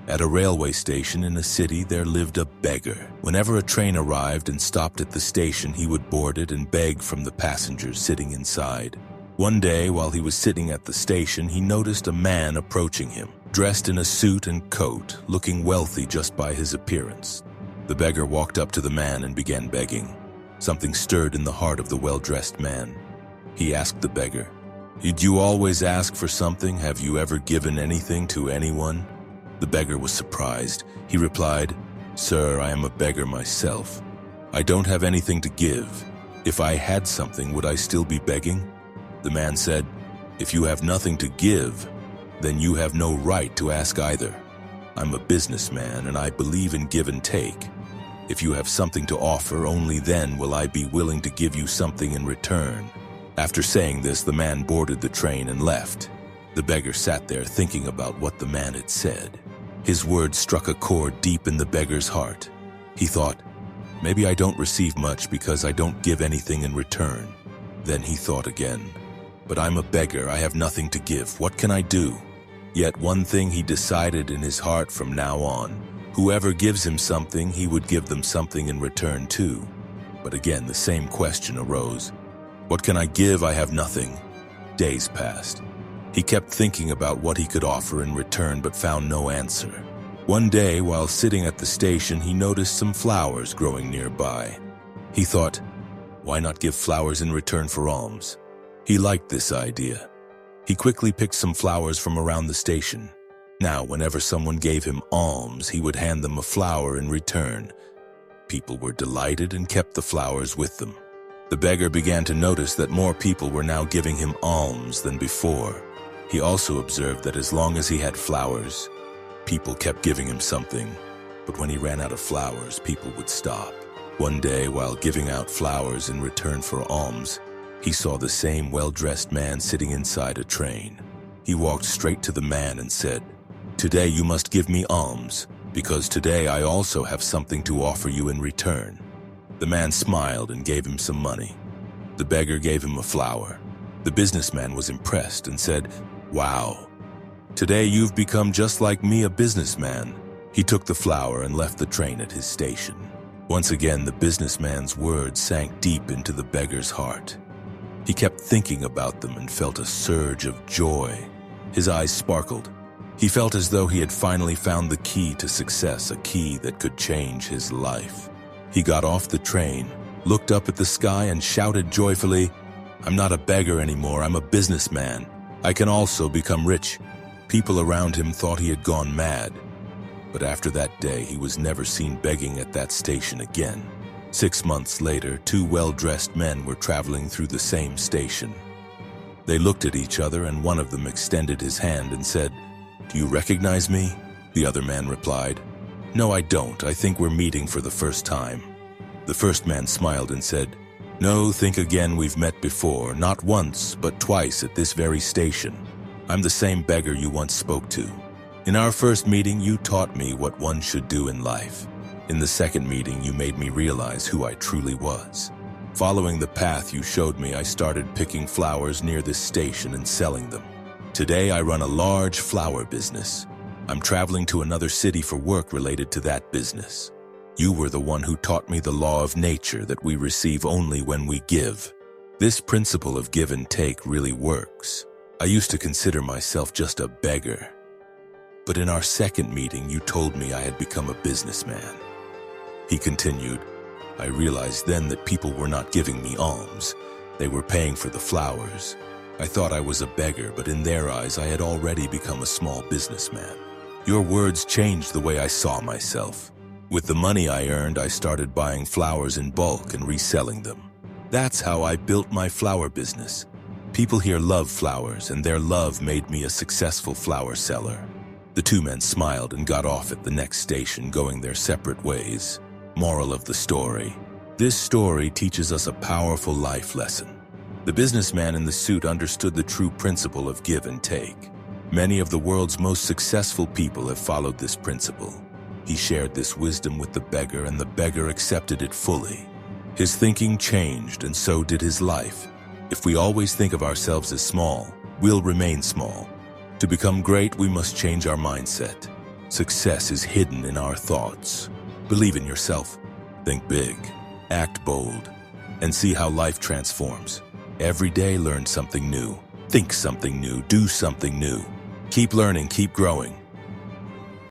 At a railway station in a city, there lived a beggar. Whenever a train arrived and stopped at the station, he would board it and beg from the passengers sitting inside. One day, while he was sitting at the station, he noticed a man approaching him, dressed in a suit and coat, looking wealthy just by his appearance. The beggar walked up to the man and began begging. Something stirred in the heart of the well-dressed man. He asked the beggar, "Did you always ask for something? Have you ever given anything to anyone?" The beggar was surprised. He replied, "Sir, I am a beggar myself. I don't have anything to give. If I had something, would I still be begging?" The man said, "If you have nothing to give, then you have no right to ask either. I'm a businessman and I believe in give and take. If you have something to offer, only then will I be willing to give you something in return." After saying this, the man boarded the train and left. The beggar sat there thinking about what the man had said. His words struck a chord deep in the beggar's heart. He thought, "Maybe I don't receive much because I don't give anything in return." Then he thought again, "But I'm a beggar, I have nothing to give. What can I do?" Yet one thing he decided in his heart from now on: whoever gives him something, he would give them something in return too. But again, the same question arose. What can I give? I have nothing. Days passed. He kept thinking about what he could offer in return but found no answer. One day, while sitting at the station, he noticed some flowers growing nearby. He thought, why not give flowers in return for alms? He liked this idea. He quickly picked some flowers from around the station. Now, whenever someone gave him alms, he would hand them a flower in return. People were delighted and kept the flowers with them. The beggar began to notice that more people were now giving him alms than before. He also observed that as long as he had flowers, people kept giving him something. But when he ran out of flowers, people would stop. One day, while giving out flowers in return for alms, he saw the same well-dressed man sitting inside a train. He walked straight to the man and said, "Today you must give me alms, because today I also have something to offer you in return." The man smiled and gave him some money. The beggar gave him a flower. The businessman was impressed and said, "Wow, today you've become just like me, a businessman." He took the flower and left the train at his station. Once again, the businessman's words sank deep into the beggar's heart. He kept thinking about them and felt a surge of joy. His eyes sparkled. He felt as though he had finally found the key to success, a key that could change his life. He got off the train, looked up at the sky, and shouted joyfully, "I'm not a beggar anymore, I'm a businessman. I can also become rich." People around him thought he had gone mad. But after that day, he was never seen begging at that station again. 6 months later, two well-dressed men were traveling through the same station. They looked at each other, and one of them extended his hand and said, "Do you recognize me?" The other man replied, "No, I don't. I think we're meeting for the first time." The first man smiled and said, "No, think again, we've met before, not once, but twice at this very station. I'm the same beggar you once spoke to. In our first meeting, you taught me what one should do in life. In the second meeting, you made me realize who I truly was. Following the path you showed me, I started picking flowers near this station and selling them. Today, I run a large flower business. I'm traveling to another city for work related to that business. You were the one who taught me the law of nature that we receive only when we give. This principle of give and take really works. I used to consider myself just a beggar. But in our second meeting, you told me I had become a businessman." He continued, "I realized then that people were not giving me alms. They were paying for the flowers. I thought I was a beggar, but in their eyes, I had already become a small businessman. Your words changed the way I saw myself. With the money I earned, I started buying flowers in bulk and reselling them. That's how I built my flower business. People here love flowers, and their love made me a successful flower seller." The two men smiled and got off at the next station, going their separate ways. Moral of the story: this story teaches us a powerful life lesson. The businessman in the suit understood the true principle of give and take. Many of the world's most successful people have followed this principle. He shared this wisdom with the beggar, and the beggar accepted it fully. His thinking changed, and so did his life. If we always think of ourselves as small, we'll remain small. To become great, we must change our mindset. Success is hidden in our thoughts. Believe in yourself. Think big. Act bold. And see how life transforms. Every day learn something new. Think something new. Do something new. Keep learning, keep growing.